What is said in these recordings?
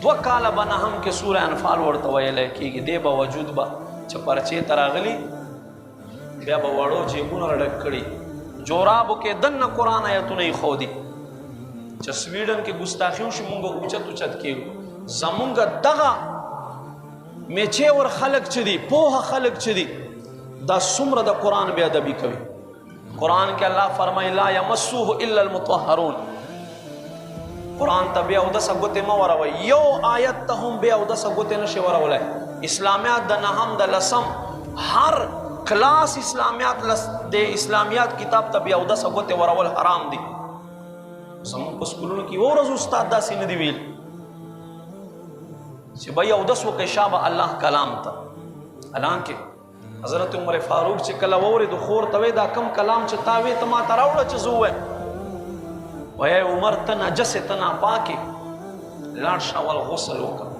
2 کاله به نه هم کې سوره انفال ورته ویلی کېږي. دې باوجود به چې پرچې ته راغلي بیا به وړو جیبونه ډک کړي، جورابو کې دننه قرآن آیتونه یې ښودي چې سویډن کې ګستاخي وشي مونږ اوچت اوچت کېږو. زمونږ دغه میچې ور خلک چې دي، پوهه خلک چې دي، دا څومره د قرآن بې ادبي کوي. قرآن کې الله فرمایي لا یمسوه الا المطهرون. قرآن ته بیا اودسه ګوتې مه وروئ، یو آیت ته هم بیا اودسه ګوتې نشي ورولی. اسلامیات د 9 د 10 هر کلاس اسلامیات د اسلامیات کتاب ته بیا اودسه ګوتې ورول حرام دي. زموږ په سکولونو کې یو ورځ استاد داسې نه دی ویل چې بھائی اودس وکړئ شابه الله کلام ته. حالانکه حضرت عمر فاروق چې کله واورېدو خور ته وایي دا کم کلام چې تا وې ته ما ته راوړه چې زه ووایم. وایي عمر ته نجس یې ته ناپاک یې، لاړ شه اول غسل وکړه،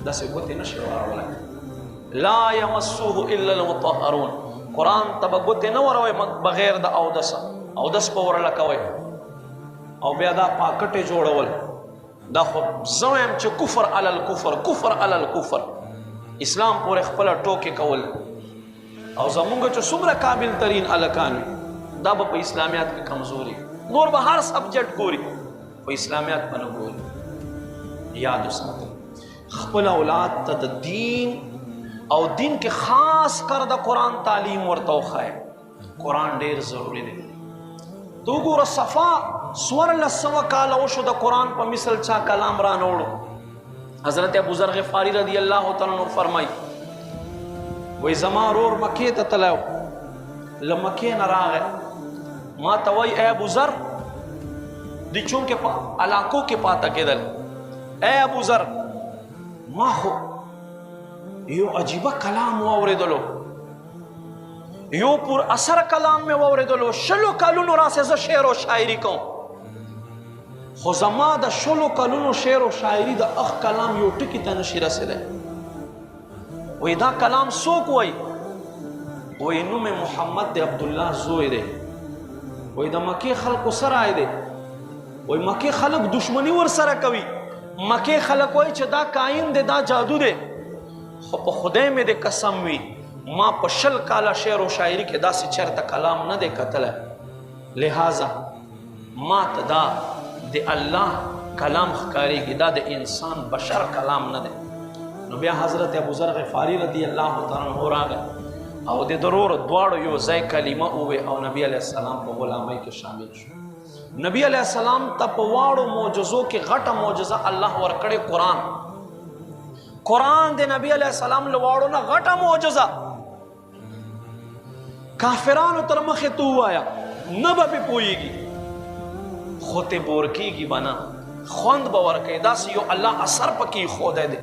داسې ګوتې نشي ورولی. لا یمسوه الا المطهرون. قرآن ته به ګوتې نه وروئ بغیر د اودسه، اودس به ورله کوئ او بیا دا پاکټې جوړول. دا خو زه وایم چې کفر علی الکفر، کفر علی الکفر، اسلام پورې خپله ټوکې کول. او زمونږ چې څومره کامل ترین هلکان وي دا به په اسلامیات کې کمزوري، نور به هر سبجیکټ ګوري، په اسلامیات به نه ګوري. یاد وساتئ خپل اولاد ته د دین او دین کې خاص کر د قرآن تعلیم ورته وښایئ. قرآن ډېر ضروري دی. تو ګوره صفا 1400 کاله وشو د قرآن په مثل چا کلام را نه وړو. حضرت ابو ذر غفاری رضی الله تعالی عنہ فرمایي وای زما ورور مکې ته تللی و، له مکې نه راغی ما ته وایي ای ابو ذر، دوی چونکې په علاقو کې پاته کېدل، ای ابو ذر ما خو یو عجیبه کلام واورېدلو، یو پر اثر کلام مې واورېدلو، 20 کلونو راسې زه شعر و شاعري کوم، خو زما د 20 کلونو شعر و شاعري د اخ کلام یو ټکي ته نشي رسېدی. وی دا کلام څوک وایي؟ وی نوم محمد دی، عبدالله زوی دی. وی د مکې خلکو سره آی دی. وی مکې خلک دشمني ور سره کوي، مکې خلک وایي چې دا کائن دی، دا جادو دی. خو په خدای مې د قسم وي ما په 20 کاله شعر و شاعري کې داسې چېرته کلام نه دی کتلی. لہذا ما ته دا د الله کلام ښکارېږي، دا د انسان بشر کلام نه دی. نو بیا حضرت ابو ذر غفاری رضی الله تعالی عنہ راغی او د ضرور دواړو یو ځای کلمه ووې او نبی علیه السلام په غلامۍ کې شامل شو. نبی علیه السلام ته په واړو معجزو کې غټه معجزه الله ورکړې قرآن. قرآن د نبی علیه السلام له واړو نه غټه معجزه. کافرانو تر مخې ته ووایه نه به پې پوهېږي، خو ته بور کېږي به نه، خوند به ورکوي. داسې یو الله اثر پکې ایښودی دی.